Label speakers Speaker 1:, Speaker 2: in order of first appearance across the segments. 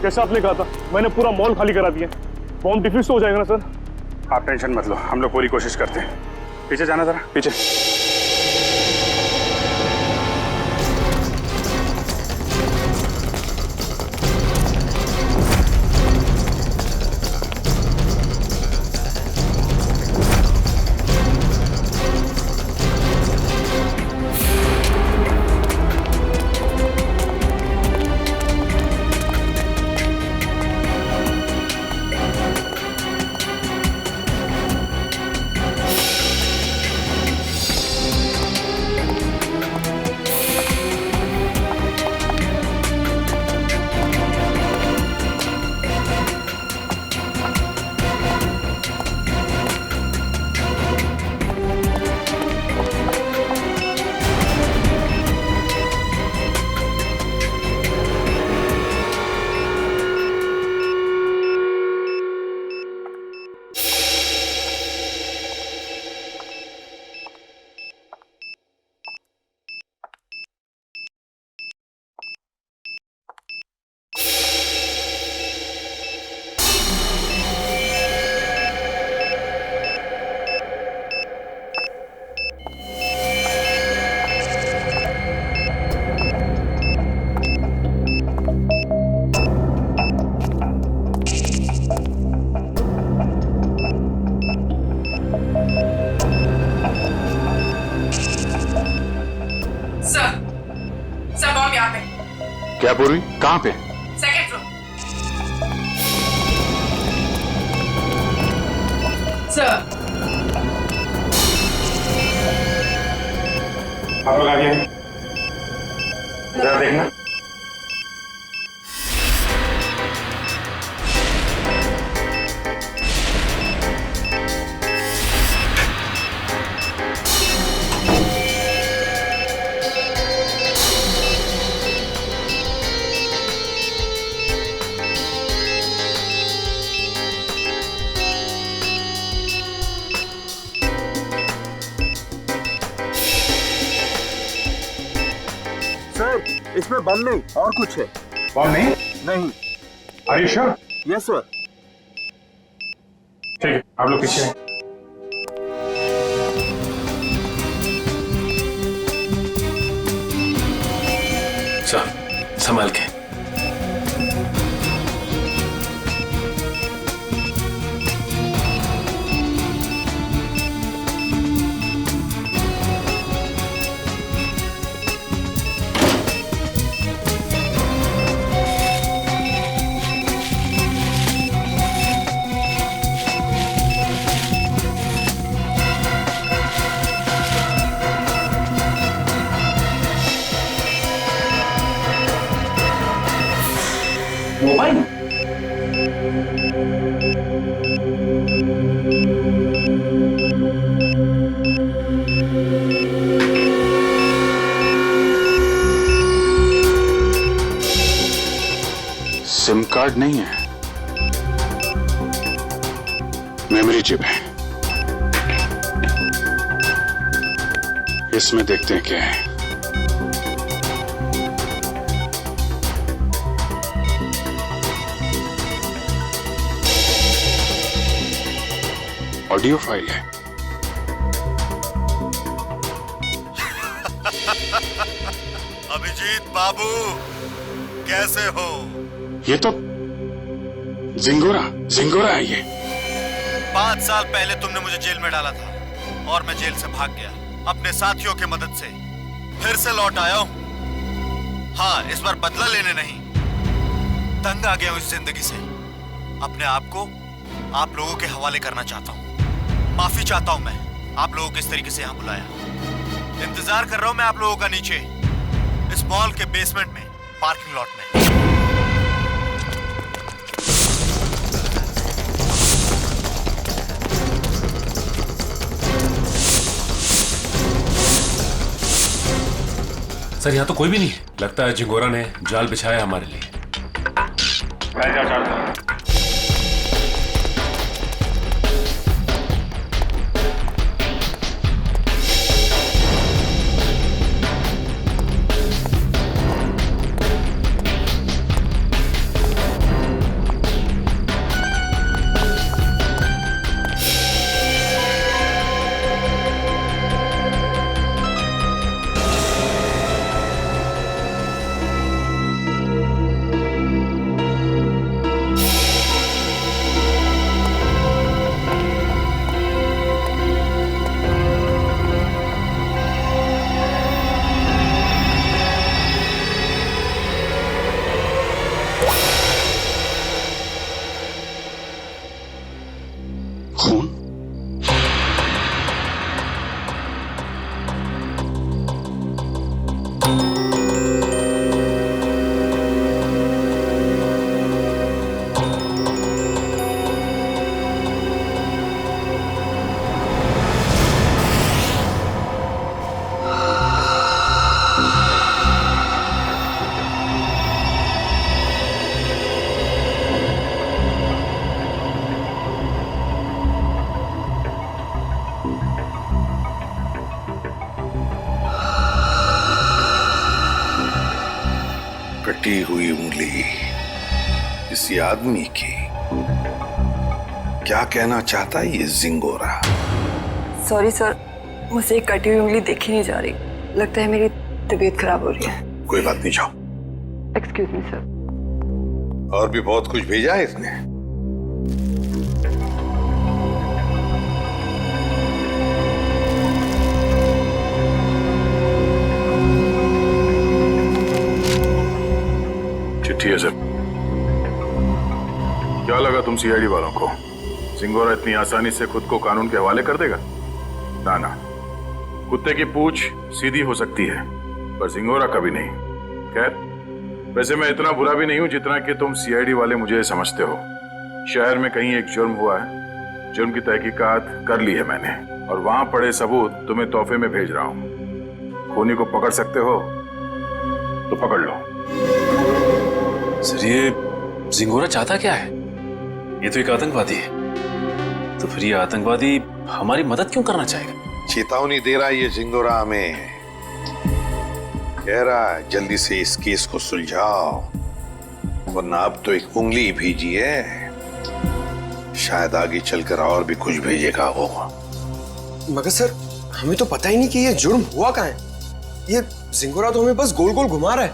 Speaker 1: कैसे आपने कहा था, मैंने पूरा मॉल खाली करा दिया। बॉम्ब डिफ्यूज तो हो जाएगा ना सर?
Speaker 2: आप टेंशन मत लो, हम लोग पूरी कोशिश करते हैं। पीछे जाना जरा, पीछे।
Speaker 3: सर बॉम्ब यहाँ पे।
Speaker 2: क्या पूर्वी, कहाँ पे?
Speaker 3: Second floor. सर
Speaker 2: आप लोग आगे हैं, जरा देखना।
Speaker 4: इसमें बम नहीं और कुछ है।
Speaker 2: बॉम्ब नहीं?
Speaker 4: नहीं।
Speaker 2: Are you sure?
Speaker 4: Yes sir.
Speaker 2: ठीक है, आप लोग पीछे हैं।
Speaker 5: सर संभाल के।
Speaker 3: मोबाइल
Speaker 2: सिम कार्ड नहीं है, मेमोरी चिप है। इसमें देखते हैं क्या है। ऑडियो फाइल है।
Speaker 6: अभिजीत बाबू कैसे हो?
Speaker 2: ये तो जिंगोरा है ये।
Speaker 6: 5 साल पहले तुमने मुझे जेल में डाला था और मैं जेल से भाग गया अपने साथियों की मदद से। फिर से लौट आया हूं। हाँ, इस बार बदला लेने नहीं, तंग आ गया हूं इस जिंदगी से। अपने आप को आप लोगों के हवाले करना चाहता हूं। माफी चाहता हूं मैं आप लोगों को इस तरीके से यहां बुलाया। इंतजार कर रहा हूं मैं आप लोगों का नीचे इस मॉल के बेसमेंट में, पार्किंग लॉट में।
Speaker 5: सर यहाँ तो कोई भी नहीं है। लगता है जिंगोरा ने जाल बिछाया हमारे लिए।
Speaker 7: खून? कटी हुई उंगली किसी आदमी की। क्या कहना चाहता है ये जिंगोरा?
Speaker 8: सॉरी सर, मुझे एक कटी हुई उंगली देखी नहीं जा रही। लगता है मेरी तबीयत खराब हो रही है।
Speaker 7: कोई बात नहीं, जाओ।
Speaker 8: Excuse me sir.
Speaker 7: और भी बहुत कुछ भेजा है इसने।
Speaker 2: चिट्ठी है सर। क्या लगा तुम सीआईडी वालों को जिंगोरा इतनी आसानी से खुद को कानून के हवाले कर देगा? ना ना, कुत्ते की पूंछ सीधी हो सकती है पर जिंगोरा कभी नहीं। खैर, वैसे मैं इतना बुरा भी नहीं हूं जितना कि तुम सीआईडी वाले मुझे समझते हो। शहर में कहीं एक जुर्म हुआ है, जुर्म की तहकीकात कर ली है मैंने और वहां पड़े सबूत तुम्हें तोहफे में भेज रहा हूं। खूनी को पकड़ सकते हो तो पकड़ लो।
Speaker 5: सर, ये जिंगोरा चाहता क्या है? ये तो एक आतंकवादी है। तो फिर ये आतंकवादी हमारी मदद क्यों करना चाहेगा?
Speaker 7: चेतावनी दे रहा है ये जिंगोरा हमें। कह रहा है जल्दी से इस केस को सुलझाओ, वरना अब तो एक उंगली भेजी है, शायद आगे चलकर और भी कुछ भेजेगा वो।
Speaker 4: मगर सर, हमें तो पता ही नहीं कि ये जुर्म हुआ कहाँ है। ये जिंगोरा तो हमें बस गोल गोल घुमा रहा है।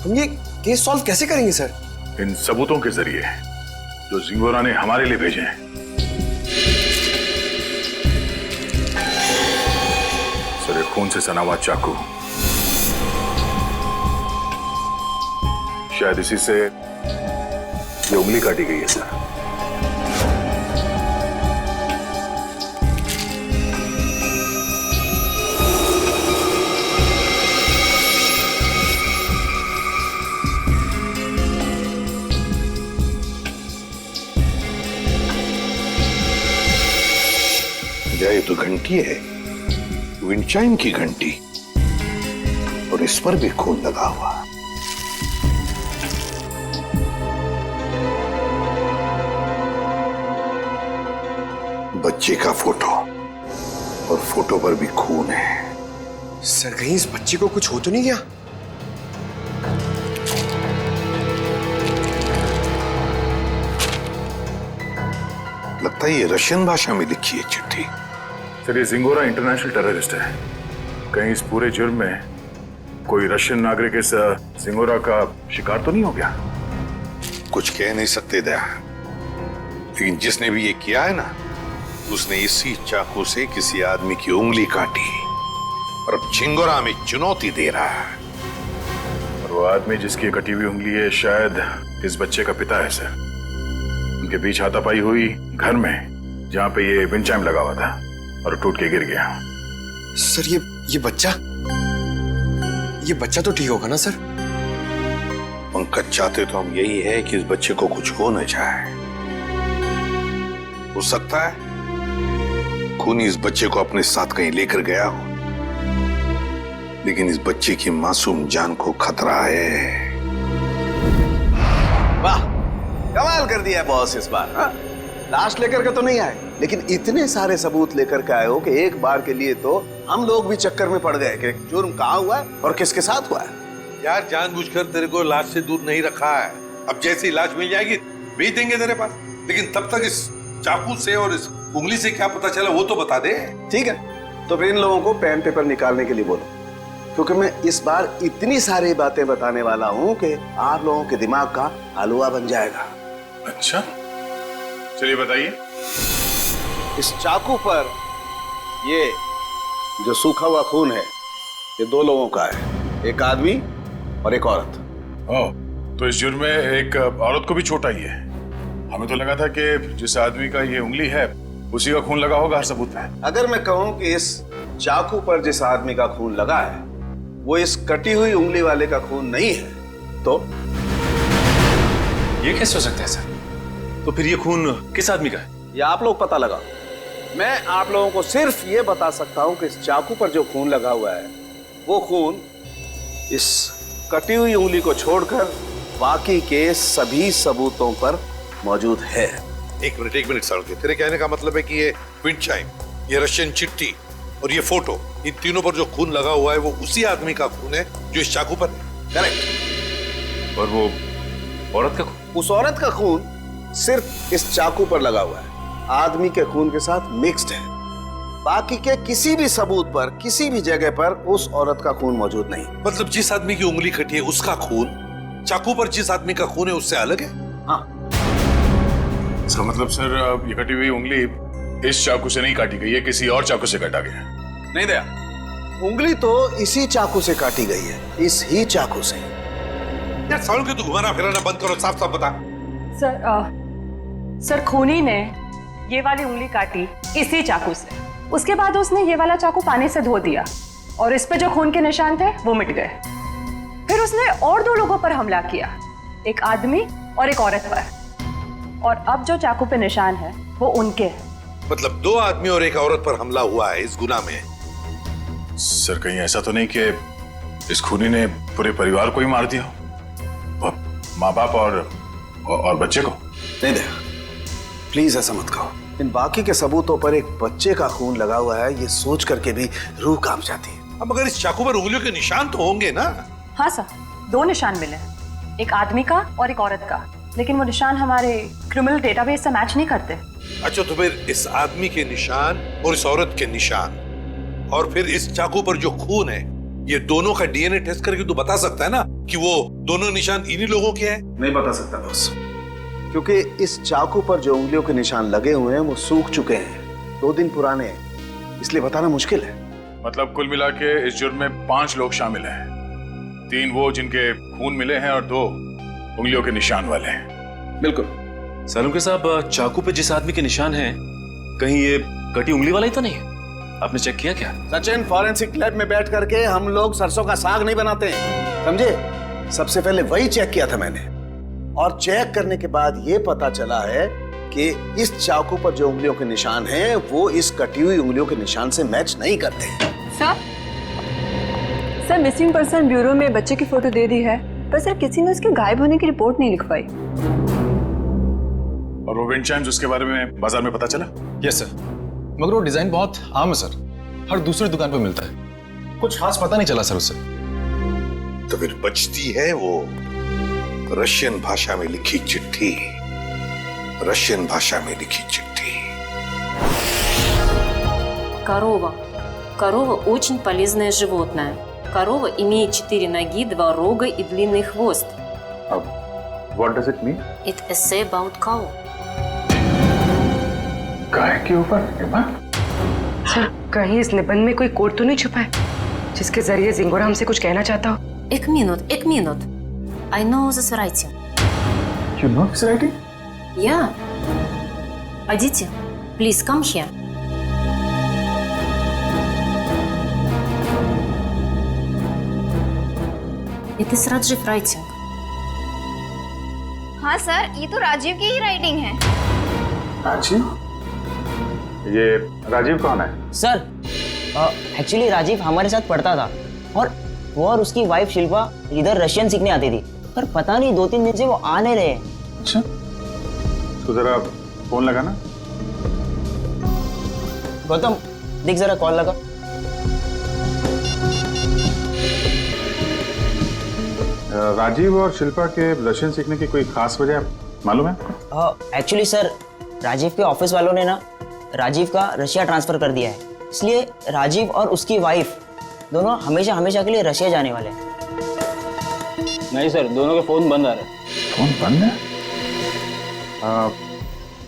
Speaker 4: हम ये केस सॉल्व कैसे करेंगे सर?
Speaker 2: इन सबूतों के जरिए जो जिंगोरा ने हमारे लिए भेजे हैं। सर, एक खून से सना हुआ चाकू, शायद इसी से ये उंगली काटी गई है सर।
Speaker 7: ये तो घंटी है, विंडचाइम की घंटी, और इस पर भी खून लगा हुआ। बच्चे का फोटो, और फोटो पर भी खून है।
Speaker 4: सर, कहीं इस बच्चे को कुछ हो तो नहीं गया?
Speaker 7: लगता है ये रशियन भाषा में लिखी है चिट्ठी।
Speaker 2: सर, ये जिंगोरा इंटरनेशनल टेररिस्ट है। कहीं इस पूरे जुर्म में कोई रशियन नागरिक इस जिंगोरा का शिकार तो नहीं हो गया?
Speaker 7: कुछ कह नहीं सकते दया, लेकिन जिसने भी ये किया है ना, उसने इसी चाकू से किसी आदमी की उंगली काटी और अब जिंगोरा में चुनौती दे रहा है।
Speaker 2: और वो आदमी जिसकी कटी हुई उंगली है शायद इस बच्चे का पिता है सर। उनके बीच हाथापाई हुई घर में जहां पे ये विंडचाइम लगा हुआ था और टूट के गिर गया।
Speaker 4: सर, ये बच्चा तो ठीक होगा ना सर?
Speaker 7: पंकज, चाहते तो हम यही है कि इस बच्चे को कुछ हो न जाए। हो सकता है खूनी इस बच्चे को अपने साथ कहीं लेकर गया हो, लेकिन इस बच्चे की मासूम जान को खतरा है।
Speaker 9: वाह, कमाल कर दिया बॉस इस बार। हाँ? लाश लेकर के तो नहीं आए, लेकिन इतने सारे सबूत लेकर के आए हो कि एक बार के लिए तो हम लोग भी चक्कर में पड़ गए कि जुर्म कहाँ हुआ है और किसके साथ हुआ है।
Speaker 10: यार, जानबूझकर तेरे को लाश से दूर नहीं रखा है। अब जैसी लाश मिल जाएगी भेज देंगे तेरे पास, लेकिन तब तक इस चाकू से और इस उंगली से क्या पता चला वो तो बता दे।
Speaker 9: ठीक है, तो फिर इन लोगों को पेन पेपर निकालने के लिए बोलो, क्योंकि मैं इस बार इतनी सारी बातें बताने वाला हूँ कि आप लोगों के दिमाग का हलवा बन जाएगा।
Speaker 2: अच्छा, चलिए बताइए।
Speaker 9: इस चाकू पर ये जो सूखा हुआ खून है, ये दो लोगों का है, एक आदमी और एक औरत।
Speaker 2: ओह, तो इस जुर्म में एक औरत को भी छोटा ही है। हमें तो लगा था कि जिस आदमी का ये उंगली है उसी का खून लगा होगा हर सबूत पे।
Speaker 9: अगर मैं कहूं कि इस चाकू पर जिस आदमी का खून लगा है वो इस कटी हुई उंगली वाले का खून नहीं है तो
Speaker 5: ये कैसे हो सकता है सर? तो फिर ये खून किस आदमी का है?
Speaker 9: ये आप लोग पता लगाओ। मैं आप लोगों को सिर्फ ये बता सकता हूं कि इस चाकू पर जो खून लगा हुआ है वो खून इस कटी हुई उंगली को छोड़कर बाकी के सभी सबूतों पर मौजूद है।
Speaker 10: एक मिनट साड़ू, तेरे कहने का मतलब है कि ये विंड चाइम, ये रशियन चिट्ठी और ये फोटो, इन तीनों पर जो खून लगा हुआ है वो उसी आदमी का खून है जो इस चाकू पर है।
Speaker 9: करेक्ट।
Speaker 5: और वो औरत का खून?
Speaker 9: उस औरत का खून सिर्फ इस चाकू पर लगा हुआ है, आदमी के खून के साथ मिक्स्ड है। बाकी के किसी भी सबूत पर किसी भी जगह पर उस औरत का खून मौजूद नहीं।
Speaker 10: मतलब जिस आदमी की उंगली कटी है उसका खून चाकू पर जिस आदमी का खून है उससे अलग है?
Speaker 9: हाँ।
Speaker 2: इसका मतलब सर ये कटी हुई उंगली इस चाकू से नहीं काटी गई है, किसी और चाकू से काटा गया।
Speaker 9: नहीं दया, उंगली तो इसी चाकू से काटी गई है, इस ही चाकू से।
Speaker 10: यार साड़ू के तू घुमाना फिराना बंद करो, साफ साफ बता।
Speaker 11: सर खूनी ने ये वाली उंगली काटी इसी चाकू से, उसके बाद उसने ये वाला चाकू पानी से धो दिया और इस पे जो खून के निशान थे वो मिट गए। फिर उसने और 2 लोगों पर हमला किया, एक आदमी और एक औरत पर, और अब जो चाकू पे निशान है वो उनके हैं।
Speaker 10: मतलब 2 आदमी और एक औरत पर हमला हुआ है इस गुनाह में।
Speaker 2: सर कहीं ऐसा तो नहीं कि इस खूनी ने पूरे परिवार को ही मार दिया, माँ बाप और बच्चे को?
Speaker 9: नहीं दया, प्लीज ऐसा मत कहो। इन बाकी के सबूतों पर एक बच्चे का खून लगा हुआ है, ये सोच करके भी रूह कांप जाती है।
Speaker 10: अब मगर इस चाकू पर उंगलियों के निशान तो होंगे ना?
Speaker 11: हाँ सर, 2 निशान मिले, एक आदमी का और एक औरत का, लेकिन वो निशान हमारे क्रिमिनल डेटाबेस से मैच नहीं करते।
Speaker 10: अच्छा, तो फिर इस आदमी के निशान और इस औरत के निशान और फिर इस चाकू पर जो खून है, ये दोनों का डीएनए टेस्ट करके तू बता सकता है ना कि वो दोनों निशान इन्हीं लोगों के हैं?
Speaker 9: नहीं बता सकता बॉस, क्योंकि इस चाकू पर जो उंगलियों के निशान लगे हुए हैं वो सूख चुके हैं, 2 दिन पुराने हैं, इसलिए बताना मुश्किल है।
Speaker 2: मतलब कुल मिला के इस जुर्म में 5 लोग शामिल हैं, 3 वो जिनके खून मिले हैं और 2 उंगलियों के निशान वाले हैं।
Speaker 9: बिल्कुल।
Speaker 5: सालुंके साहब, चाकू पे जिस आदमी के निशान हैं, कहीं ये कटी उंगली वाला ही तो नहीं है? आपने चेक किया क्या?
Speaker 9: सचिन, फॉरेंसिक लैब में बैठ करके हम लोग सरसों का साग नहीं बनाते हैं, समझे? सबसे पहले वही चेक किया था मैंने, और चेक करने के बाद ये पता चला है कि इस चाकू पर जो उंगलियों के निशान हैं वो इस कटी हुई उंगलियों के निशान से मैच नहीं करते।
Speaker 8: सर मिसिंग पर्सन ब्यूरो में बच्चे की फोटो दे दी है, पर सर किसी ने उसके गायब होने की रिपोर्ट नहीं लिखवाई।
Speaker 2: और वो विंड चाइम्स उसके बारे में बाजार में पता चला?
Speaker 12: यस सर, मगर वो डिजाइन बहुत आम है सर, हर दूसरी दुकान पर मिलता है, कुछ खास पता नहीं चला सर उससे।
Speaker 10: तो फिर बचती है वो रशियन भाषा में लिखी चिट्ठी, रशियन भाषा में लिखी चिट्ठी।
Speaker 13: Корова очень полезное животное. Корова имеет 4 ноги, 2 рога и длинный хвост.
Speaker 2: What does it mean?
Speaker 13: It essay about cow.
Speaker 2: गाय के ऊपर?
Speaker 11: सर कहीं इस निबंध में कोई कोड तो नहीं छुपा है जिसके जरिए जिंगोरा हमसे कुछ कहना चाहता हो?
Speaker 13: एक minute. I know this writing.
Speaker 2: You know this writing?
Speaker 13: Yeah. Aditi, please come here. It is Rajiv writing.
Speaker 14: हाँ सर, ये तो राजीव की ही राइटिंग है।
Speaker 2: राजीव? ये राजीव कौन है?
Speaker 15: सर एक्चुअली राजीव हमारे साथ पढ़ता था, और वो और उसकी वाइफ शिल्पा इधर रशियन सीखने आती थी, पर पता नहीं 2-3 दिन से वो आ नहीं रहे।
Speaker 2: अच्छा, तो जरा फोन लगाना।
Speaker 15: गौतम देख जरा कॉल लगा।
Speaker 2: राजीव और शिल्पा के रशियन सीखने की कोई खास वजह मालूम है आपको?
Speaker 15: एक्चुअली सर राजीव के ऑफिस वालों ने ना राजीव का रशिया ट्रांसफर कर दिया है, इसलिए राजीव और उसकी वाइफ दोनों हमेशा हमेशा के लिए रशिया जाने वाले हैं।
Speaker 16: नहीं सर, दोनों के फोन बंद आ रहे हैं।
Speaker 2: फोन बंद है?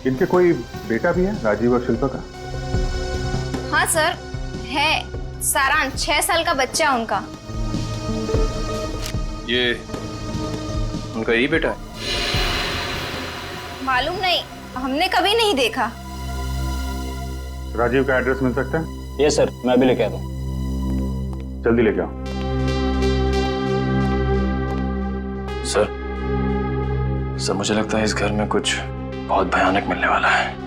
Speaker 2: इनके कोई बेटा भी है, राजीव और शिल्पा का?
Speaker 14: हाँ सर है, सारांश 6 साल का बच्चा है उनका।
Speaker 5: ये उनका यही बेटा है?
Speaker 14: मालूम नहीं, हमने कभी नहीं देखा।
Speaker 2: राजीव का एड्रेस मिल सकता है?
Speaker 16: यस सर, मैं अभी लेके आता हूँ।
Speaker 2: जल्दी लेके आओ।
Speaker 5: सर मुझे लगता है इस घर में कुछ बहुत भयानक मिलने वाला है।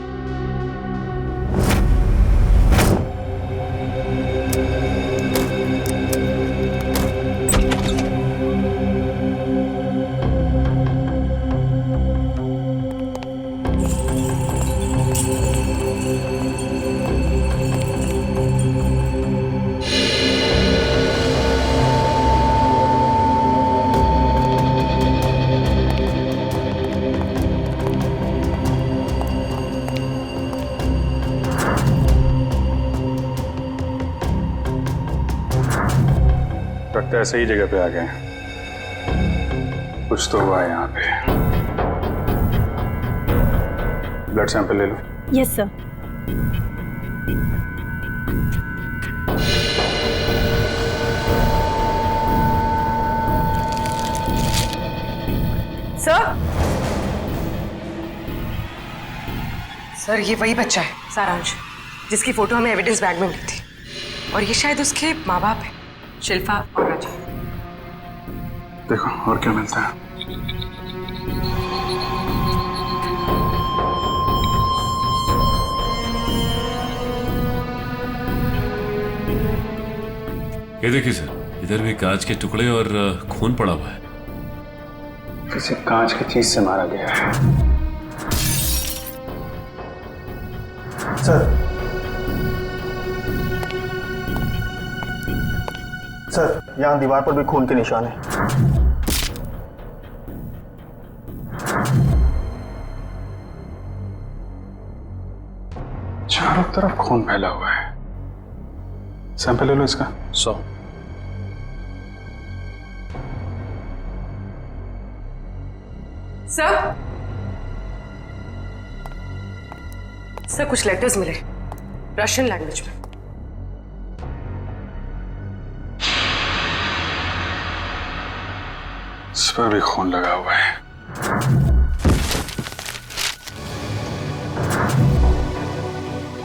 Speaker 2: लगता है सही जगह पे आ गए। कुछ तो हुआ है यहाँ पे। ब्लड सैंपल ले लो।
Speaker 17: Yes sir.
Speaker 3: सर ये वही बच्चा है सारांश, जिसकी फोटो हमें एविडेंस बैग में मिली थी, और ये शायद उसके माँ बाप है, शिल्पा और राजीव।
Speaker 2: देखो और क्या मिलता है।
Speaker 5: ये देखिए सर, इधर भी कांच के टुकड़े और खून पड़ा हुआ है।
Speaker 2: किसी कांच की चीज से मारा गया है।
Speaker 18: सर यहाँ दीवार पर भी खून के निशान है।
Speaker 2: चारों तरफ खून फैला हुआ है। सैंपल ले लो इसका।
Speaker 5: 100।
Speaker 3: सर कुछ लेटर्स मिले रशियन लैंग्वेज में।
Speaker 2: इस पर भी खून लगा हुआ है।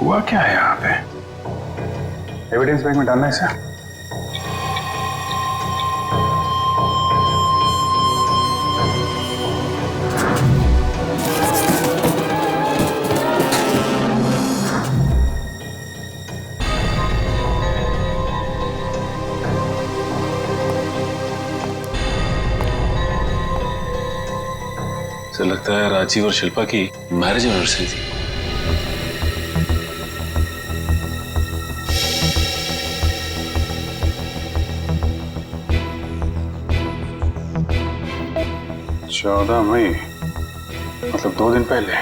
Speaker 2: हुआ क्या है यहाँ पे? एविडेंस बैग में डालना है इसे।
Speaker 5: सर लगता है राजीव और शिल्पा की मैरिज एनिवर्सरी थी।
Speaker 2: चौदह मई, मतलब 2 दिन पहले।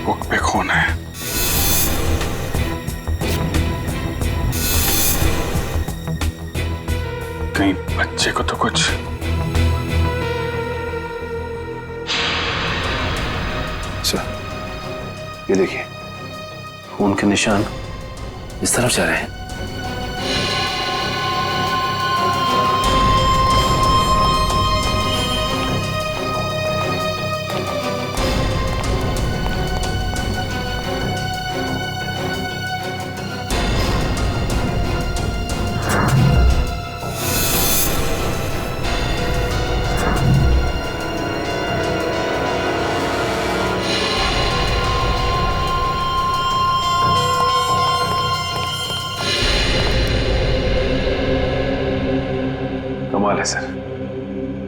Speaker 2: बुक पे खून है। कहीं बच्चे को तो कुछ।
Speaker 5: ये देखिए, खून के निशान इस तरफ जा रहे हैं। कमाल है सर,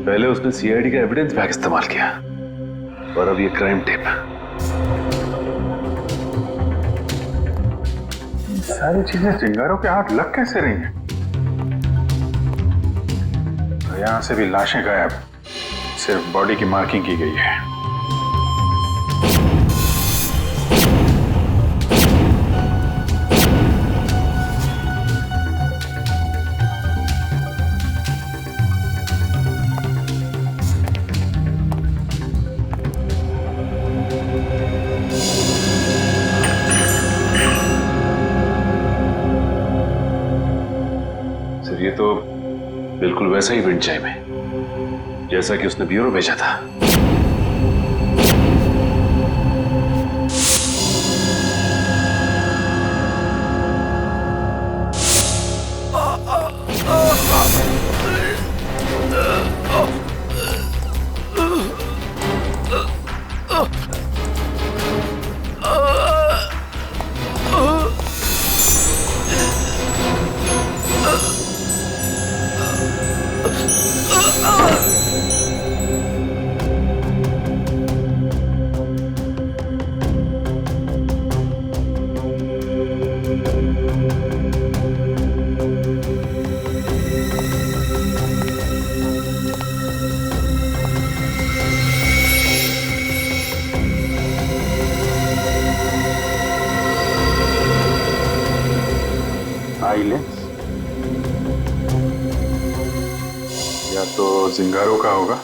Speaker 5: पहले उसने सीआईडी का एविडेंस बैग इस्तेमाल किया और अब ये क्राइम टेप।
Speaker 2: सारी चीजें चिंगारों के हाथ लग कैसे रही हैं? तो यहां से भी लाशें गायब, सिर्फ बॉडी की मार्किंग की गई है।
Speaker 5: बिल्कुल वैसा ही विंड चाइम है जैसा कि उसने ब्यूरो भेजा था।
Speaker 2: या तो जिंगारो का होगा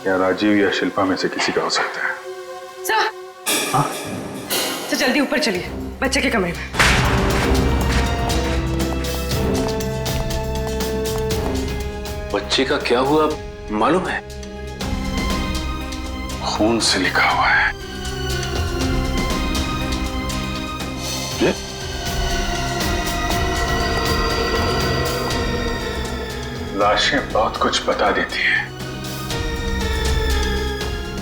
Speaker 2: या राजीव या शिल्पा में से किसी का हो सकता है।
Speaker 3: सर जल्दी ऊपर चलिए, बच्चे के कमरे में।
Speaker 5: बच्चे का क्या हुआ मालूम है?
Speaker 2: खून से लिखा हुआ है। ये? लाशें बहुत कुछ बता देती हैं।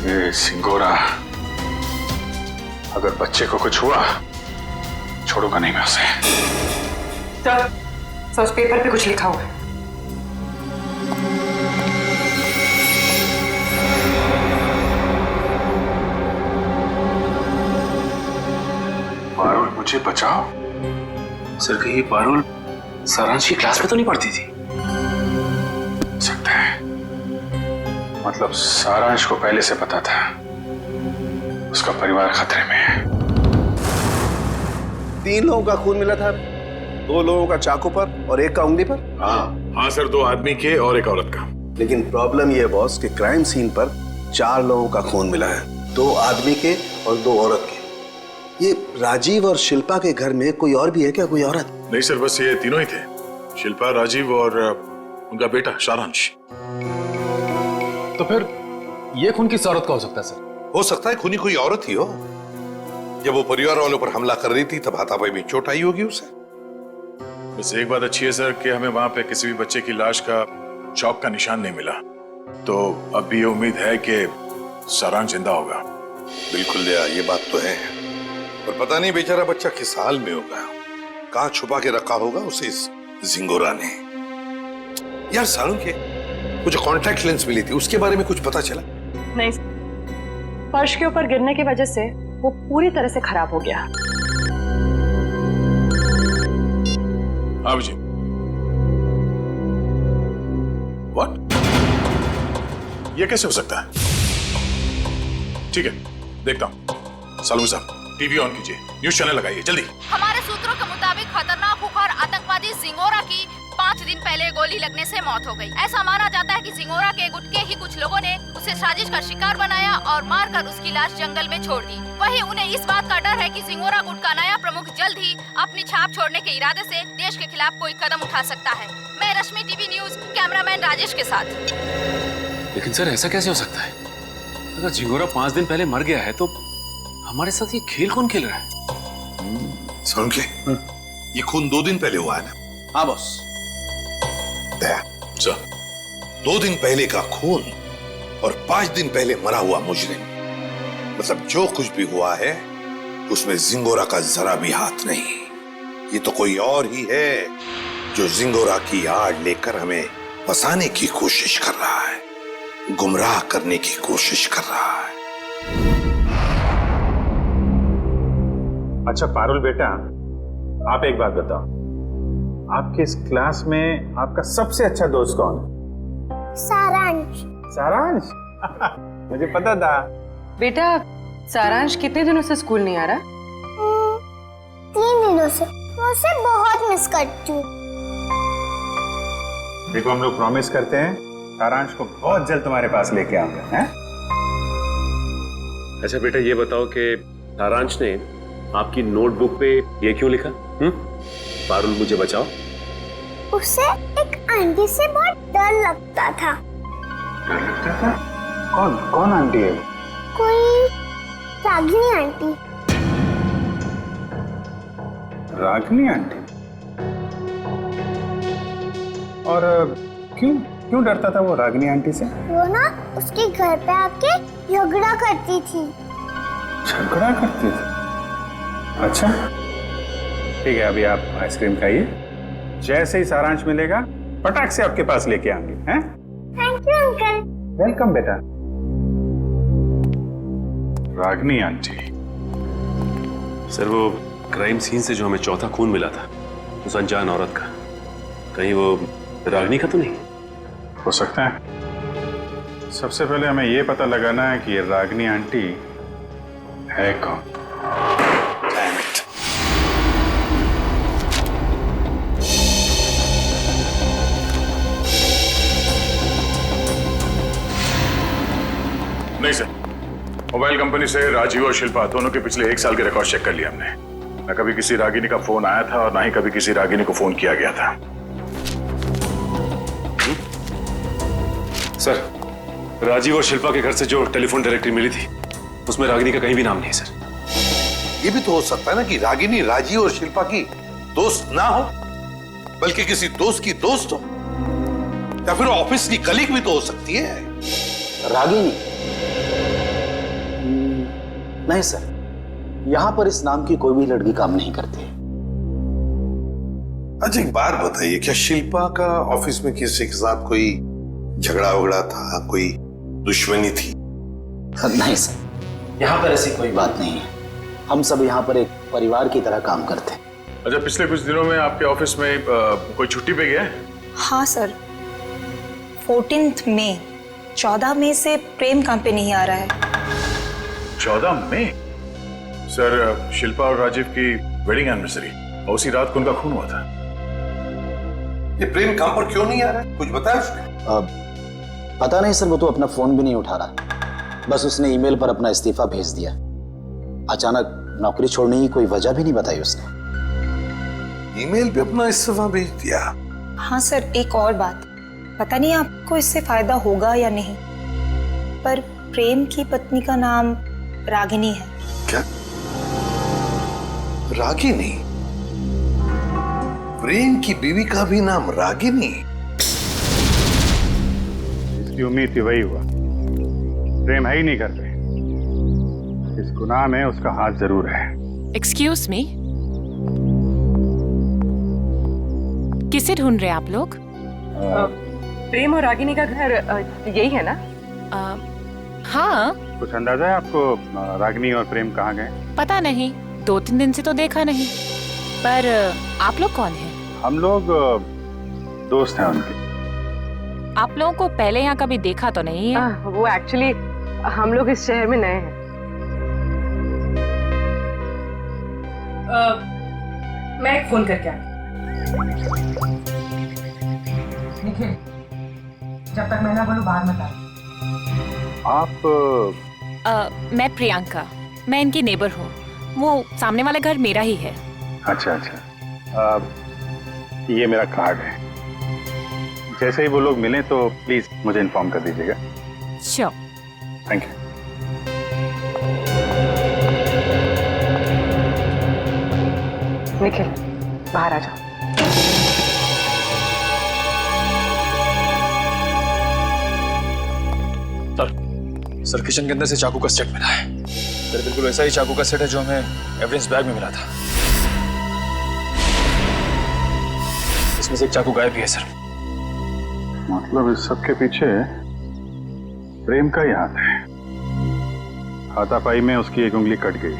Speaker 2: ये सिंगोरा अगर बच्चे को कुछ हुआ छोड़ूंगा नहीं मैं उसे।
Speaker 3: सर उस पेपर पे कुछ लिखा हुआ है।
Speaker 2: पारुल मुझे बचाओ।
Speaker 5: सर कहीं पारुल सारांश की क्लास में तो नहीं पढ़ती थी?
Speaker 2: सकता है, मतलब सारांश को पहले से पता था उसका परिवार खतरे में है।
Speaker 9: 3 लोगों का खून मिला था, 2 लोगों का चाकू पर और 1 का उंगली पर।
Speaker 2: हाँ सर, 2 आदमी के और 1 औरत का।
Speaker 9: लेकिन प्रॉब्लम यह बॉस कि क्राइम सीन पर 4 लोगों का खून मिला है, 2 आदमी के और 2 औरत के। ये राजीव और शिल्पा के घर में कोई और भी है क्या, कोई औरत?
Speaker 2: नहीं सर, बस ये तीनों ही थे, शिल्पा, राजीव और उनका बेटा सारांश।
Speaker 12: तो फिर ये खून किस औरत का हो सकता है सर?
Speaker 10: हो सकता है खूनी कोई औरत ही हो। जब वो परिवार वालों पर हमला कर रही थी तब हाथापाई में चोट आई होगी उसे।
Speaker 2: बस एक बात अच्छी है सर कि हमें वहां पे किसी भी बच्चे की लाश का चौक का निशान नहीं मिला, तो अब भी ये उम्मीद है कि सारांश जिंदा होगा।
Speaker 10: बिल्कुल दया, ये बात तो है, पर पता नहीं बेचारा बच्चा किस हाल में होगा, कहां छुपा के रखा होगा उसे इस जिंगोरा ने। यार सारुण के वो जो कॉन्टैक्ट लेंस मिली थी उसके बारे में कुछ पता चला?
Speaker 11: नहीं, फर्श के ऊपर गिरने की वजह से वो पूरी तरह से खराब हो गया।
Speaker 2: हाँ जी। व्हाट? ये कैसे हो सकता है? ठीक है, देखता हूं। सालू साहब टीवी ऑन कीजिए, न्यूज चैनल लगाइए जल्दी।
Speaker 14: हमारे सूत्रों के मुताबिक खतरनाक खुखार आतंकवादी जिंगोरा की 5 दिन पहले गोली लगने से मौत हो गई। ऐसा माना जाता है कि जिंगोरा के गुट के ही कुछ लोगों ने उसे साजिश का शिकार बनाया और मारकर उसकी लाश जंगल में छोड़ दी। वहीं उन्हें इस बात का डर है कि जिंगोरा गुट का नया प्रमुख जल्द ही अपनी छाप छोड़ने के इरादे से देश के खिलाफ कोई कदम उठा सकता है। मैं रश्मि, टीवी न्यूज, कैमरामैन राजेश के साथ।
Speaker 5: लेकिन सर ऐसा कैसे हो सकता है? अगर जिंगोरा 5 दिन पहले मर गया है तो हमारे साथ ये खेल कौन खेल रहा है?
Speaker 10: सुन के ये खून 2 दिन पहले हुआ है ना?
Speaker 9: हाँ बॉस।
Speaker 10: दया सर, 2 दिन पहले का खून और 5 दिन पहले मरा हुआ मुजरिम, मतलब जो कुछ भी हुआ है उसमें जिंगोरा का जरा भी हाथ नहीं। ये तो कोई और ही है जो जिंगोरा की आड़ लेकर हमें फंसाने की कोशिश कर रहा है, गुमराह करने की कोशिश कर रहा है।
Speaker 17: अच्छा पारुल बेटा, आप एक बात बताओ, आपके इस क्लास में आपका सबसे अच्छा दोस्त कौन है?
Speaker 19: सारांश।
Speaker 17: सारांश? मुझे पता था।
Speaker 3: बेटा सारांश कितने दिनों से स्कूल नहीं आ रहा?
Speaker 19: 3 दिनों से। मैं उसे बहुत मिस करती हूँ।
Speaker 17: देखो हम लोग प्रॉमिस करते हैं सारांश को बहुत जल्द तुम्हारे पास लेके आऊंगा। हैं?
Speaker 1: अच्छा बेटा ये बताओ कि सारांश ने आपकी नोटबुक पे ये क्यों लिखा? पारुल मुझे बचाओ।
Speaker 19: उसे एक आंटी से बहुत डर लगता था।
Speaker 17: डर लगता था? कौन कौन आंटी है?
Speaker 19: कोई रागिनी आंटी।
Speaker 17: रागिनी आंटी? और क्यों डरता था वो रागिनी आंटी से?
Speaker 19: वो ना उसके घर पे आके झगड़ा करती थी।
Speaker 17: झगड़ा करती थी? अच्छा ठीक है, अभी आप आइसक्रीम खाइए, जैसे ही सारांश मिलेगा पटाख से आपके पास लेके आएंगे। हैं?
Speaker 19: Thank you uncle.
Speaker 17: वेलकम बेटा। रागिनी आंटी।
Speaker 5: सर वो क्राइम सीन से जो हमें चौथा खून मिला था उस अनजान औरत का, कहीं वो रागिनी का तो नहीं?
Speaker 17: हो सकता है। सबसे पहले हमें यह पता लगाना है कि ये रागिनी आंटी है कौन।
Speaker 2: नहीं सर, मोबाइल कंपनी से राजीव और शिल्पा दोनों के पिछले 1 साल के रिकॉर्ड चेक कर लिया हमने। न कभी किसी रागिनी का फोन आया था और ना ही कभी किसी रागिनी को फोन किया गया था।
Speaker 5: सर राजीव और शिल्पा के घर से जो टेलीफोन डायरेक्टरी मिली थी उसमें रागिनी का कहीं भी नाम नहीं है सर।
Speaker 10: ये भी तो हो सकता है ना कि रागिनी राजीव और शिल्पा की दोस्त ना हो, बल्कि किसी दोस्त की दोस्त हो, या फिर ऑफिस की कलीग भी तो हो सकती है।
Speaker 20: रागिनी? नहीं सर, यहां पर इस नाम की कोई भी लड़की काम नहीं करती।
Speaker 10: अच्छा एक बात बताइए, क्या शिल्पा का ऑफिस में किसी के साथ कोई झगड़ा वगड़ा था, कोई दुश्मनी थी?
Speaker 20: नहीं सर, यहाँ पर ऐसी कोई बात नहीं है। हम सब यहाँ पर एक परिवार की तरह काम करते हैं।
Speaker 2: अच्छा पिछले कुछ दिनों में आपके ऑफिस में कोई छुट्टी पे गया है?
Speaker 21: हाँ सर, 14 मई 14 मई से प्रेम काम पे नहीं आ रहा है।
Speaker 2: 14 मई? सर शिल्पा और राजीव की वेडिंग एनिवर्सरी और उसी रात को उनका खून हुआ था।
Speaker 10: ये प्रेम काम पर क्यों नहीं आ रहा है, कुछ बताया उसने?
Speaker 20: पता नहीं सर, वो तो अपना फोन भी नहीं उठा रहा। बस उसने ईमेल पर अपना इस्तीफा भेज दिया। अचानक नौकरी छोड़ने की कोई वजह भी नहीं बताई उसने।
Speaker 10: ईमेल पे अपना इस्तीफा भेज दिया?
Speaker 21: हाँ सर, एक और बात, पता नहीं आपको इससे फायदा होगा या नहीं, पर प्रेम की पत्नी का नाम रागिनी है।
Speaker 10: क्या? रागिनी? प्रेम की बीवी का भी नाम रागिनी?
Speaker 17: इसकी उम्मीद थी वही हुआ। प्रेम है ही नहीं घर पे। इस गुनाह में उसका हाथ जरूर है।
Speaker 22: एक्सक्यूज मी, किसे ढूंढ रहे हैं आप लोग?
Speaker 3: प्रेम और रागिनी का घर यही है ना?
Speaker 22: हाँ।
Speaker 17: कुछ अंदाजा है आपको रागिनी और प्रेम कहाँ गए?
Speaker 22: पता नहीं, 2-3 दिन से तो देखा नहीं। पर आप लोग कौन हैं?
Speaker 17: हम लोग दोस्त हैं उनके।
Speaker 22: आप लोगों को पहले यहाँ कभी देखा तो नहीं है?
Speaker 3: वो एक्चुअली हम लोग इस शहर में नए हैं। मैं एक फोन करके आती। जब तक मैं ना बोलूं बाहर मत आ।
Speaker 17: आप?
Speaker 22: मैं प्रियंका, मैं इनकी नेबर हूँ। वो सामने वाला घर मेरा ही है।
Speaker 17: अच्छा, ये मेरा कार्ड है। जैसे ही वो लोग मिलें तो प्लीज मुझे इन्फॉर्म कर दीजिएगा।
Speaker 22: श्योर।
Speaker 17: Thank you.
Speaker 3: निखिल, बाहर आ जाओ।
Speaker 12: सर किचन के अंदर से चाकू का सेट मिला है। सर बिल्कुल वैसा ही चाकू का सेट है जो हमें एविडेंस बैग में मिला था। इसमें से एक चाकू गायब भी है सर।
Speaker 17: मतलब इस सब के पीछे प्रेम का ही हाथ है। हाथापाई में उसकी एक उंगली कट गई।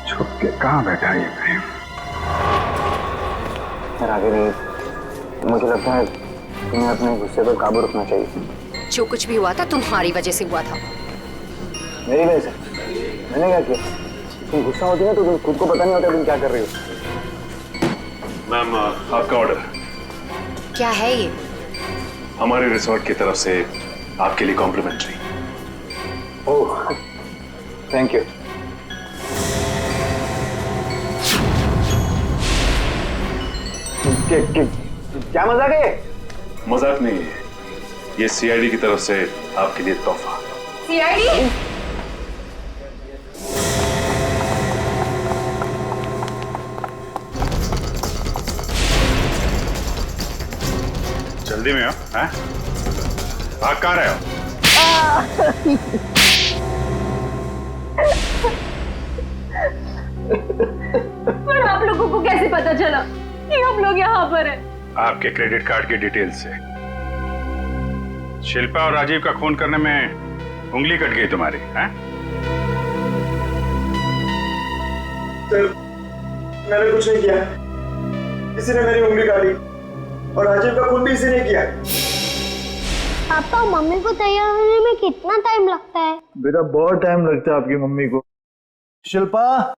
Speaker 17: छुप के कहाँ बैठा है ये प्रेम?
Speaker 18: रागिनी, मुझे लगता है तुम्हें अपने गुस्से पर काबू रखना चाहिए।
Speaker 23: जो कुछ भी हुआ था तुम्हारी वजह से हुआ था।
Speaker 18: मेरी वजह से? मैंने क्या किया? तुम गुस्सा होती है तो तुम खुद को पता नहीं होता तुम क्या कर रही हो।
Speaker 5: मैम आपका ऑर्डर।
Speaker 23: क्या है ये?
Speaker 5: हमारे रिसोर्ट की तरफ से आपके लिए कॉम्प्लीमेंट्री।
Speaker 18: Oh, thank you. क्या मजाक है?
Speaker 5: मजाक नहीं है, ये सीआईडी की तरफ से आपके लिए तोहफा।
Speaker 11: सीआईडी?
Speaker 17: जल्दी में हो, हैं? भाग कहाँ रहे हो?
Speaker 11: पर आप लोगों को कैसे पता चला कि हम लोग यहाँ पर हैं?
Speaker 17: आपके क्रेडिट कार्ड की डिटेल से। शिल्पा और राजीव का खून करने में उंगली कट गई तुम्हारी, हैं?
Speaker 18: सर, मैंने कुछ नहीं किया। किसी ने मेरी उंगली काटी और राजीव का खून भी इसी ने किया।
Speaker 19: पापा, मम्मी को तैयार होने में कितना टाइम लगता है?
Speaker 18: बेटा, बहुत टाइम लगता है आपकी मम्मी को। शिल्पा,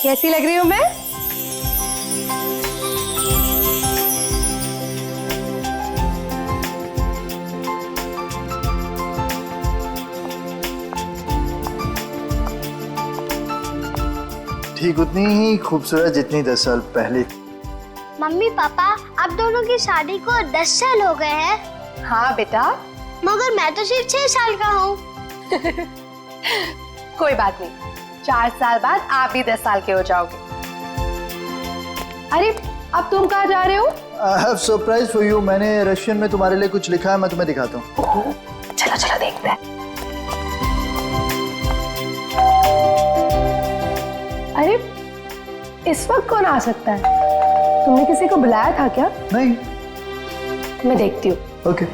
Speaker 11: कैसी लग रही हूँ मैं?
Speaker 18: ठीक उतनी ही खूबसूरत जितनी 10 साल पहले।
Speaker 19: मम्मी पापा, आप दोनों की शादी को 10 साल हो गए हैं।
Speaker 21: हाँ बेटा।
Speaker 19: मगर मैं तो सिर्फ 6 साल का हूँ।
Speaker 21: कोई बात नहीं, 4 साल बाद आप भी 10 साल के हो जाओगे। अरे, अब तुम कहाँ जा रहे हो?
Speaker 18: I have surprise for you। मैंने रशियन में तुम्हारे लिए कुछ लिखा है, मैं तुम्हें दिखाता हूँ।
Speaker 21: चलो चलो देखते हैं। अरे, इस वक्त कौन आ सकता है? तुमने किसी को बुलाया था क्या?
Speaker 18: नहीं।
Speaker 21: मैं देखती हूँ।
Speaker 18: ओके।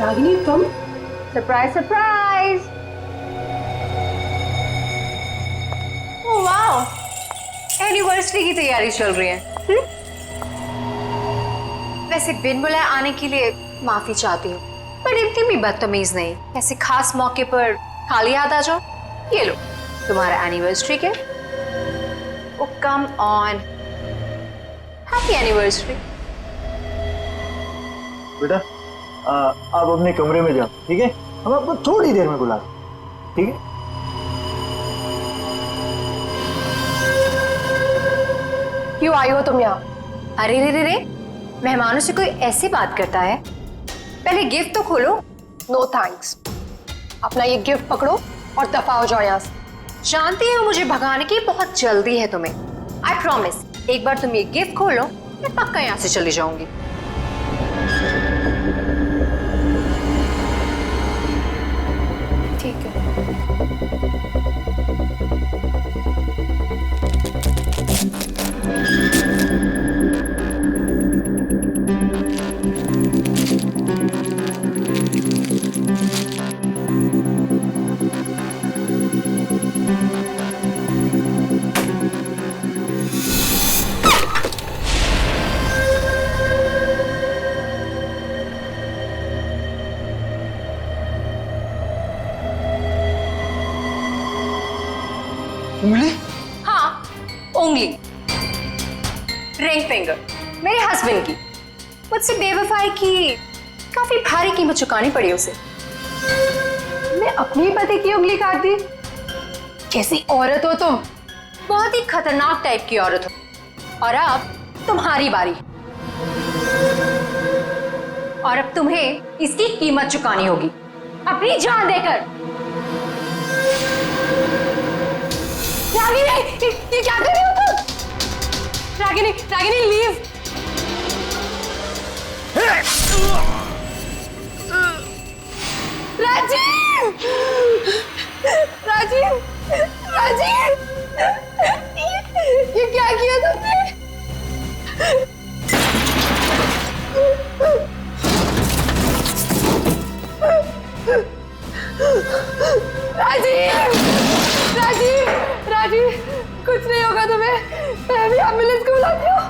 Speaker 21: रागिनी, तुम? Surprise surprise!
Speaker 23: Oh wow, anniversary की तैयारी चल रही है। वैसे बिन बुलाए आने के लिए माफी चाहती हूँ, पर इतनी भी बदतमीज नहीं। ऐसे खास मौके पर खाली हाथ आ जाओ। ये लो तुम्हारा एनिवर्सरी के। ओ कम ऑन, हैप्पी एनिवर्सरी।
Speaker 18: बेटा, आप अपने कमरे में जाओ, ठीक है? हम आपको थोड़ी देर में बुला रहे हैं, ठीक है?
Speaker 21: क्यों आई हो तुम यहाँ?
Speaker 23: अरे रे रे रे, मेहमानों से कोई ऐसी बात करता है? पहले गिफ्ट तो खोलो।
Speaker 21: No thanks. अपना ये गिफ्ट पकड़ो और दफा हो जाओ यहाँ से।
Speaker 23: जानती हो मुझे भगाने की बहुत जल्दी है तुम्हें। आई प्रॉमिस, एक बार तुम ये गिफ्ट खोलो, मैं पक्का यहाँ से चली जाऊंगी।
Speaker 21: ठीक है।
Speaker 18: उंगली?
Speaker 23: हाँ, उंगली, रिंग फिंगर, मेरे हस्बैंड की। मुझसे बेवफाई की काफी भारी कीमत चुकानी पड़ी उसे।
Speaker 21: मैं अपनी पति की उंगली काट दी? कैसी औरत हो तुम?
Speaker 23: बहुत ही खतरनाक टाइप की औरत हो। और अब तुम्हारी बारी, और अब तुम्हें इसकी कीमत चुकानी होगी अपनी जान देकर।
Speaker 21: रागिनी, ये क्या कर रही हो तुम? रागिनी, रागिनी लीव। राजीव, राजीव, राजीव, ये क्या किया तुमने? राजीव, राजीव, राजीव, कुछ नहीं होगा तुम्हें। मैं भी एम्बुलेंस को बुलाती हूँ।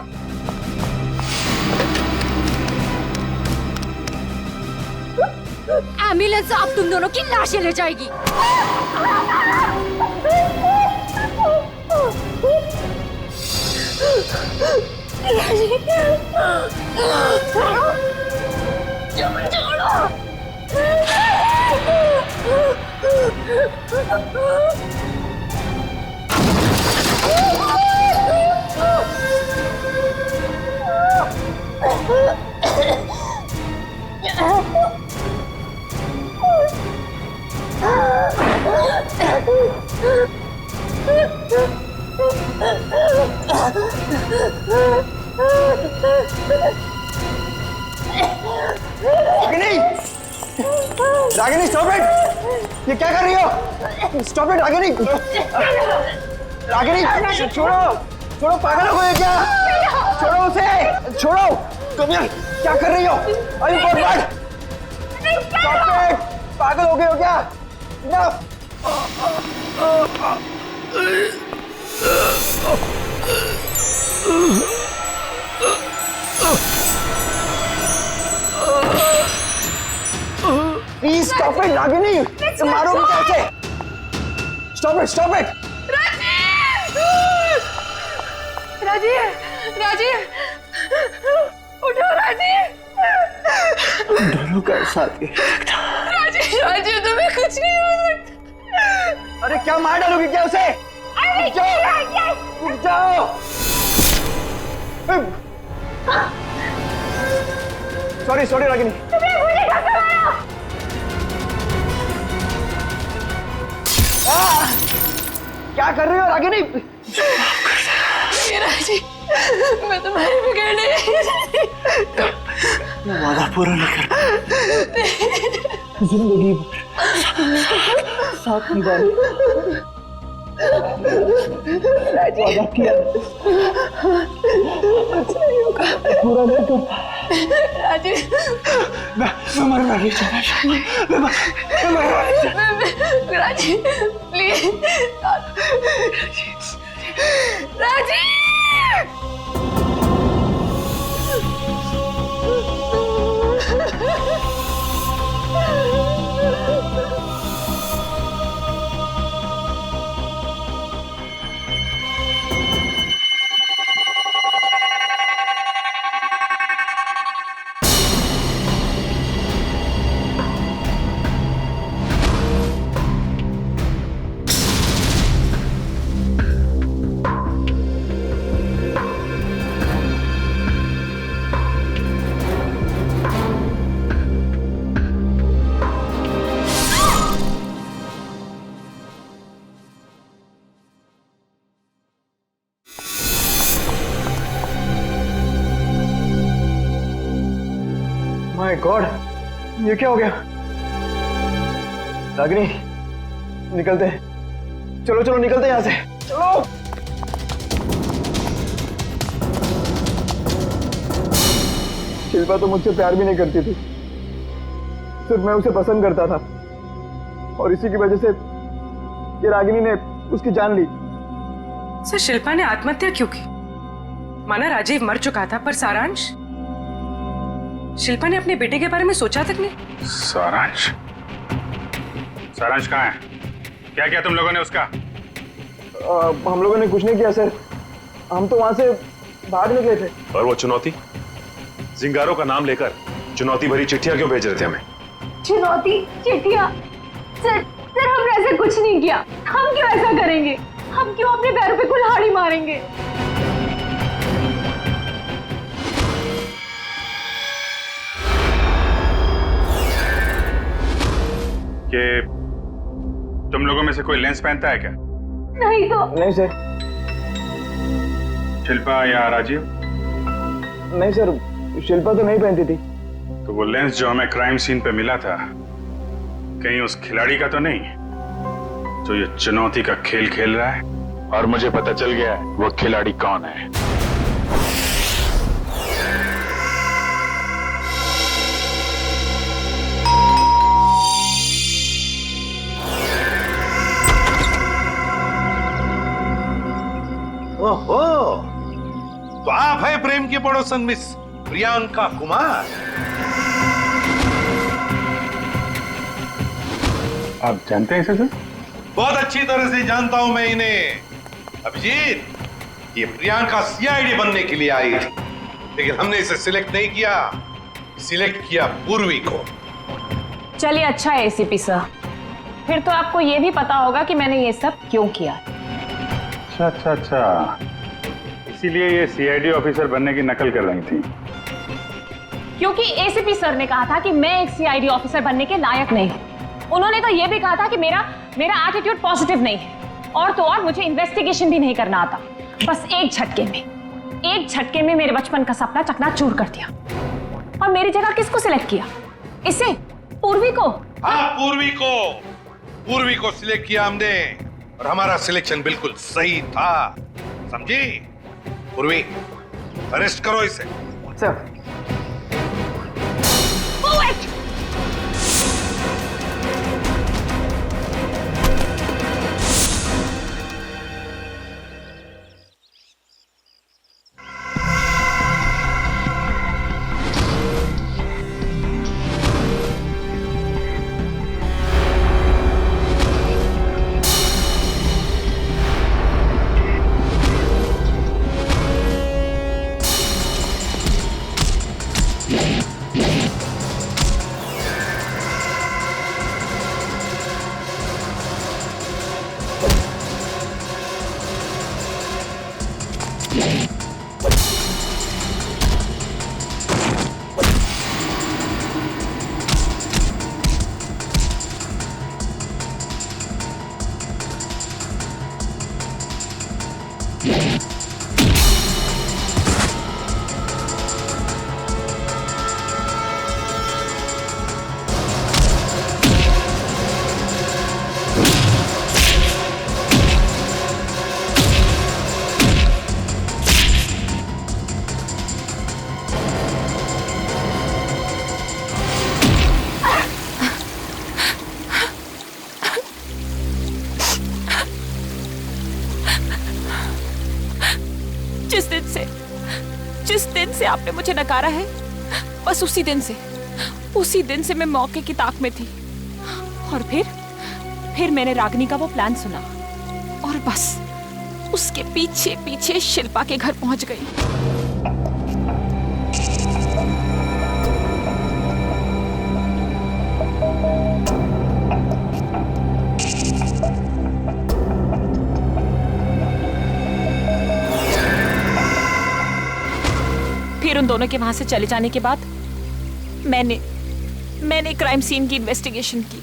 Speaker 14: एम्बुलेंस अब तुम दोनों की लाशें ले जाएगी।
Speaker 19: छोड़ो।
Speaker 18: Ragini stop it! ये क्या कर रही हो? Stop it Ragini! रागिनी छोड़ो! छोड़ो, पागल हो गए क्या? छोड़ो उसे! छोड़ो! तुम यार क्या कर रही हो? अरे बर्बाद! Stop it! पागल हो गए हो क्या? Enough! Please stop it, Ragini! तुम मारोगे कैसे? Stop it! Stop it!
Speaker 11: Rajiv! Rajiv! उठो राजीव!
Speaker 18: दोनों का साथ ही
Speaker 11: राजीव! राजीव तुम्हें कुछ नहीं हो सकता।
Speaker 18: अरे क्या मार डालोगी क्या उसे? रुक जाओ! रुक जाओ! Sorry sorry Ragini. क्या कर रही हो रागिनी?
Speaker 11: राजीव, मैं तुम्हारे बिगड़ने
Speaker 18: वादा पूरा नहीं कर जिंदगी साथ निभाने वादा किया पूरा नहीं कर
Speaker 11: राजीव,
Speaker 18: मैं मरना नहीं चाहता।
Speaker 11: Rajeev please Rajeev
Speaker 18: my god, ये क्या हो गया? रागिनी निकलते हैं, चलो चलो निकलते हैं यहाँ से, चलो। शिल्पा तो मुझसे प्यार भी नहीं करती थी, सिर्फ मैं उसे पसंद करता था और इसी की वजह से ये रागिनी ने उसकी जान ली।
Speaker 3: सर शिल्पा ने आत्महत्या क्यों की? माना राजीव मर चुका था, पर सारांश? शिल्पा ने अपने बेटे के बारे में सोचा तक नहीं।
Speaker 17: सारांश? सारांश कहाँ है? क्या किया तुम लोगों ने उसका?
Speaker 18: हम लोगों ने कुछ नहीं किया सर, हम तो वहां से भाग निकले थे।
Speaker 5: और वो चुनौती? जिंगारों का नाम लेकर चुनौती भरी चिट्ठियां क्यों भेज रहे थे हमें?
Speaker 11: चुनौती चिट्ठियां? सर हमने ऐसा कुछ नहीं किया। हम क्यों ऐसा करेंगे? हम क्यों अपने पैरों पे कुल्हाड़ी मारेंगे?
Speaker 17: कि तुम लोगों में से कोई लेंस पहनता है क्या?
Speaker 11: नहीं तो।
Speaker 18: नहीं सर।
Speaker 17: शिल्पा या राजीव?
Speaker 18: नहीं सर, शिल्पा तो नहीं पहनती थी।
Speaker 17: तो वो लेंस जो हमें क्राइम सीन पे मिला था, कहीं उस खिलाड़ी का तो नहीं जो ये चुनौती का खेल खेल रहा है? और मुझे पता चल गया है वो खिलाड़ी कौन है।
Speaker 10: ओहो, तो आप है प्रेम की पड़ोसन मिस प्रियंका कुमार।
Speaker 17: आप जानते हैं इसे सर?
Speaker 10: बहुत अच्छी तरह से जानता हूं मैं इन्हें। अभिजीत, ये प्रियंका सीआईडी बनने के लिए आई थी, लेकिन हमने इसे सिलेक्ट नहीं किया, सिलेक्ट किया पूर्वी को।
Speaker 11: चलिए अच्छा है एसीपी सर,
Speaker 22: फिर तो आपको ये भी पता होगा कि मैंने ये सब क्यों किया।
Speaker 17: अच्छा अच्छा अच्छा, इसीलिए ये सीआईडी ऑफिसर बनने की नकल कर रही थी।
Speaker 22: क्योंकि एसीपी सर ने कहा था कि मैं एक सीआईडी ऑफिसर बनने के लायक नहीं हूं। उन्होंने तो ये भी कहा था कि मेरा एटीट्यूड पॉजिटिव नहीं है, और तो और मुझे इन्वेस्टिगेशन भी नहीं करना आता। बस एक झटके में मेरे बचपन का सपना चकनाचूर कर दिया। और मेरी जगह किसको सिलेक्ट किया? इसे, पूर्वी को।
Speaker 10: हाँ, पूर्वी को सिलेक्ट किया हमने, और हमारा सिलेक्शन बिल्कुल सही था, समझी? पूर्वी, अरेस्ट करो इसे।
Speaker 3: सर।
Speaker 22: जिस दिन से आपने मुझे नकारा है, बस उसी दिन से मैं मौके की ताक में थी। और फिर मैंने रागिनी का वो प्लान सुना, और बस उसके पीछे पीछे शिल्पा के घर पहुंच गई। फिर उन दोनों के वहां से चले जाने के बाद मैंने क्राइम सीन की इन्वेस्टिगेशन की।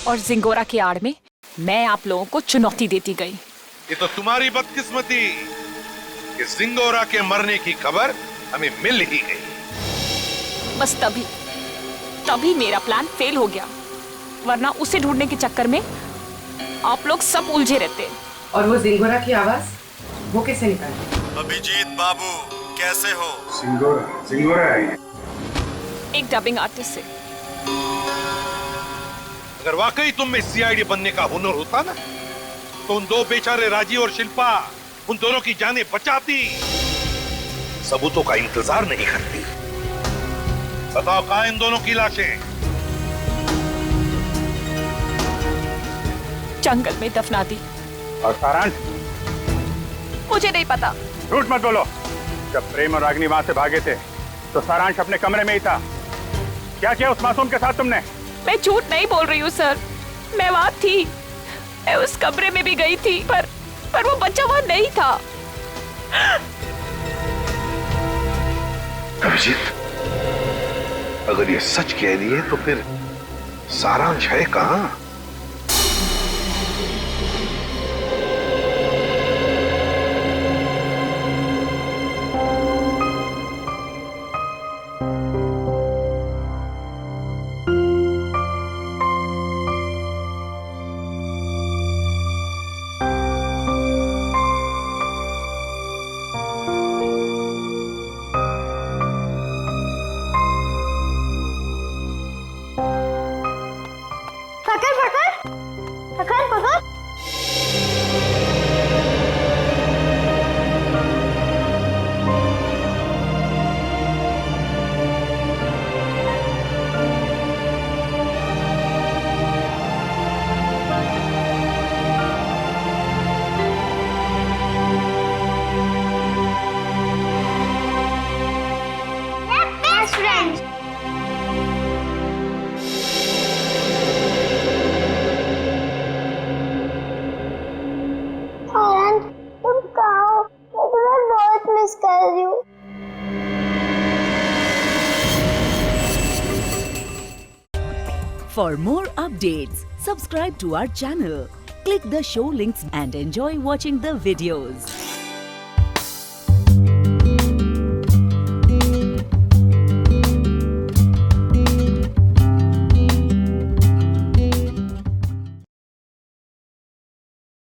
Speaker 22: और जिंगोरा की आड़ में मैं आप लोगों को चुनौती देती गई।
Speaker 10: ये तो तुम्हारी बदकिस्मती कि जिंगोरा के मरने की खबर हमें मिल ही गई।
Speaker 22: बस तभी मेरा प्लान फेल हो गया, वरना उसे ढूंढने के चक्कर में आप लोग सब उलझे रहते।
Speaker 3: और वो जिंगोरा की आवाज वो कैसे निकाली?
Speaker 4: अभिजीत बाबू कैसे हो?
Speaker 17: जिंगोरा है
Speaker 22: एक डबिंग आर्टिस्ट से।
Speaker 10: अगर वाकई तुम में सीआईडी बनने का हुनर होता ना, तो उन दो बेचारे राजीव और शिल्पा, उन दोनों की जानें बचाती, सबूतों का इंतजार नहीं करती। बताओ कहां इन दोनों की लाशें?
Speaker 22: जंगल में दफना दी।
Speaker 17: और सारांश?
Speaker 22: मुझे नहीं पता।
Speaker 17: झूठ मत बोलो। जब प्रेम और रागिनी वहां से भागे थे तो सारांश अपने कमरे में ही था। क्या किया उस मासूम के साथ तुमने?
Speaker 22: मैं झूठ नहीं बोल रही हूँ सर, मैं वहां थी, मैं उस कमरे में भी गई थी, पर वो बच्चा वहां नहीं था।
Speaker 10: अभिजीत, अगर ये सच कह रही है तो फिर सारांश है कहां?
Speaker 19: मिस कर रही हूँ।
Speaker 6: For more updates, subscribe to our channel, click the show links and enjoy watching the videos.